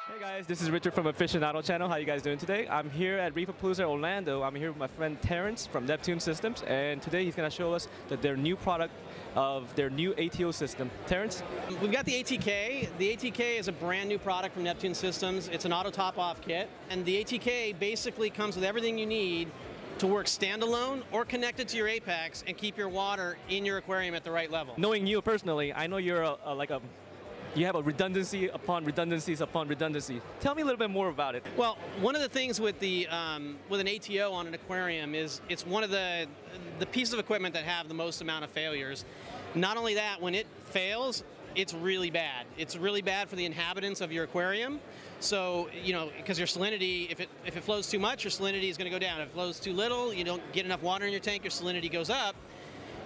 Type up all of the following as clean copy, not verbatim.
Hey guys, this is Richard from Aficionado Channel. How you guys doing today? I'm here at Reef Palooza, Orlando. I'm here with my friend Terence from Neptune Systems, and today he's going to show us their new product of their new ATO system. Terence? We've got the ATK. The ATK is a brand new product from Neptune Systems. It's an auto top-off kit, and the ATK basically comes with everything you need to work standalone or connected to your apex and keep your water in your aquarium at the right level. Knowing you personally, I know you're you have a redundancy upon redundancies upon redundancy. Tell me a little bit more about it. Well, one of the things with the with an ATO on an aquarium is it's one of the pieces of equipment that have the most amount of failures. Not only that, when it fails, it's really bad. It's really bad for the inhabitants of your aquarium. So, you know, because your salinity, if it flows too much, your salinity is going to go down. If it flows too little, you don't get enough water in your tank, your salinity goes up.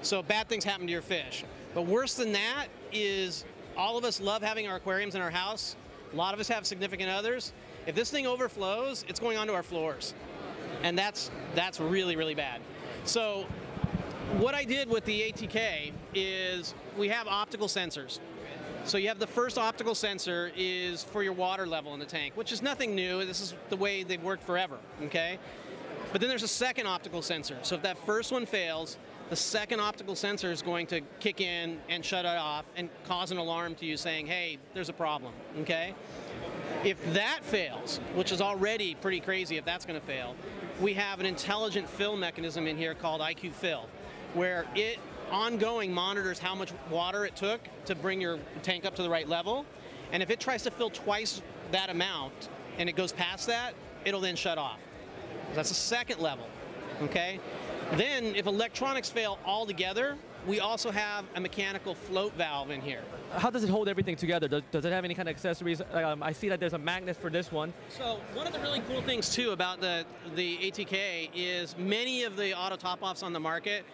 So bad things happen to your fish. But worse than that is all of us love having our aquariums in our house. A lot of us have significant others. If this thing overflows, it's going onto our floors. And that's really, really bad. So what I did with the ATK is we have optical sensors. So you have the first optical sensor is for your water level in the tank, which is nothing new. This is the way they've worked forever, okay? But then there's a second optical sensor. So if that first one fails, the second optical sensor is going to kick in and shut it off and cause an alarm to you saying, hey, there's a problem, okay? If that fails, which is already pretty crazy if that's going to fail, we have an intelligent fill mechanism in here called IQ Fill, where it ongoing monitors how much water it took to bring your tank up to the right level. And if it tries to fill twice that amount and it goes past that, it'll then shut off. That's the second level, okay? Then, if electronics fail altogether, we also have a mechanical float valve in here. How does it hold everything together? Does it have any kind of accessories? I see that there's a magnet for this one. So one of the really cool things too about the ATK is many of the auto top-offs on the market,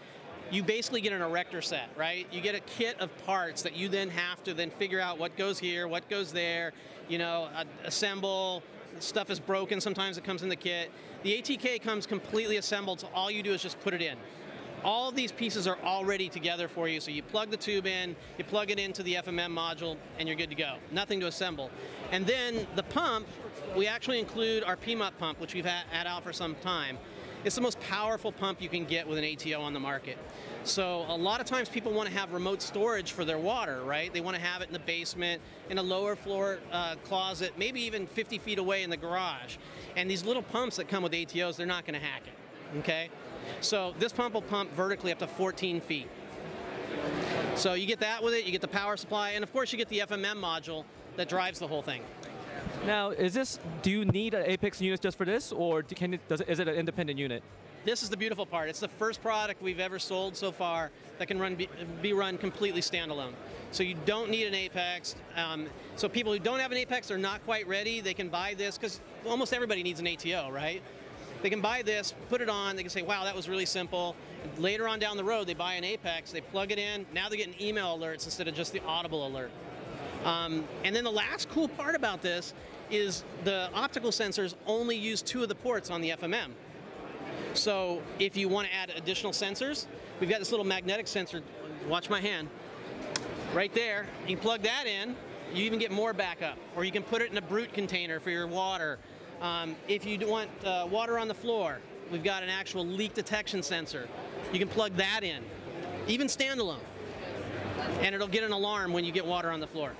you basically get an erector set, right? You get a kit of parts that you then have to then figure out what goes here, what goes there, you know, assemble. Stuff is broken, sometimes it comes in the kit. The ATK comes completely assembled, so all you do is just put it in. All of these pieces are already together for you, so you plug the tube in, you plug it into the FMM module, and you're good to go. Nothing to assemble. And then the pump, we actually include our PMUP pump, which we've had out for some time. It's the most powerful pump you can get with an ATO on the market. So a lot of times people want to have remote storage for their water, right? They want to have it in the basement, in a lower floor closet, maybe even 50 feet away in the garage. And these little pumps that come with ATOs, they're not going to hack it, okay? So this pump will pump vertically up to 14 feet. So you get that with it, you get the power supply, and of course you get the FMM module that drives the whole thing. Now, do you need an Apex unit just for this, or is it an independent unit? This is the beautiful part. It's the first product we've ever sold so far that can be run completely standalone. So you don't need an Apex. So people who don't have an Apex are not quite ready. They can buy this because almost everybody needs an ATO, right? They can buy this, put it on, they can say, wow, that was really simple. Later on down the road, they buy an Apex, they plug it in, now they're getting email alerts instead of just the audible alert. And then the last cool part about this is the optical sensors only use 2 of the ports on the FMM. So if you want to add additional sensors, we've got this little magnetic sensor, watch my hand, right there. You can plug that in, you even get more backup. Or you can put it in a brute container for your water. If you want water on the floor, we've got an actual leak detection sensor. You can plug that in, even standalone. And it'll get an alarm when you get water on the floor.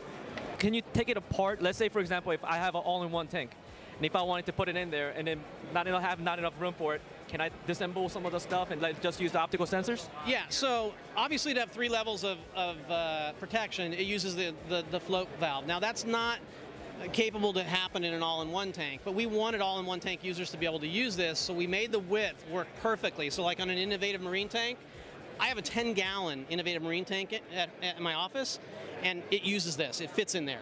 Can you take it apart? Let's say, for example, if I have an all-in-one tank, and if I wanted to put it in there and then not enough room for it, can I disassemble some of the stuff and just use the optical sensors? Yeah, so obviously to have 3 levels of protection, it uses the float valve. Now that's not capable to happen in an all-in-one tank, but we wanted all-in-one tank users to be able to use this, so we made the width work perfectly. So like on an innovative marine tank, I have a 10-gallon innovative marine tank at my office, and it uses this. It fits in there.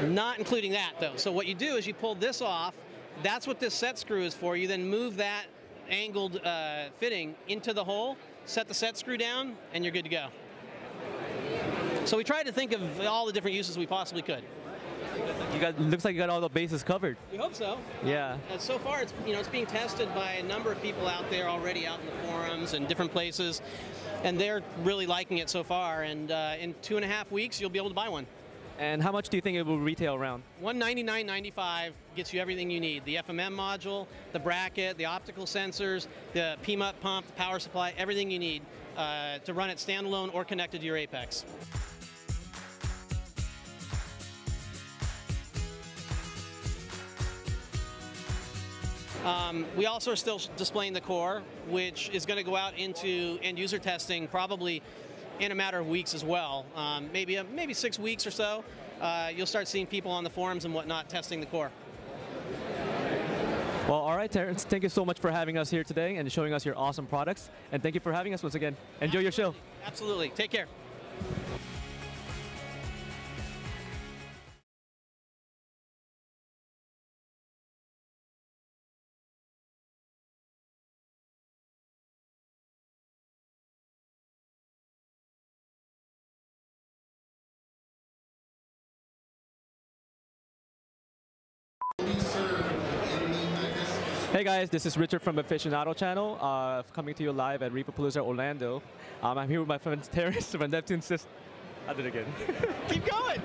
Not including that, though. So what you do is you pull this off. That's what this set screw is for. You then move that angled fitting into the hole, set the set screw down, and you're good to go. So we tried to think of all the different uses we possibly could. Looks like you got all the bases covered. We hope so. Yeah. So far, it's being tested by a number of people out there already, out in the forums and different places, and they're really liking it so far. And in 2.5 weeks, you'll be able to buy one. And how much do you think it will retail around? $199.95 gets you everything you need. The FMM module, the bracket, the optical sensors, the PMUT pump, the power supply, everything you need to run it standalone or connected to your Apex. We also are still displaying the core, which is going to go out into end user testing probably in a matter of weeks as well. Maybe 6 weeks or so, you'll start seeing people on the forums and whatnot testing the core. Well, all right, Terence, thank you so much for having us here today and showing us your awesome products. And thank you for having us once again. Enjoy your show. Absolutely. Take care. Hey guys, this is Richard from Aficionado Channel, coming to you live at Reef Palooza, Orlando. I'm here with my friend Terence from Neptune Systems. I did it again. Keep going.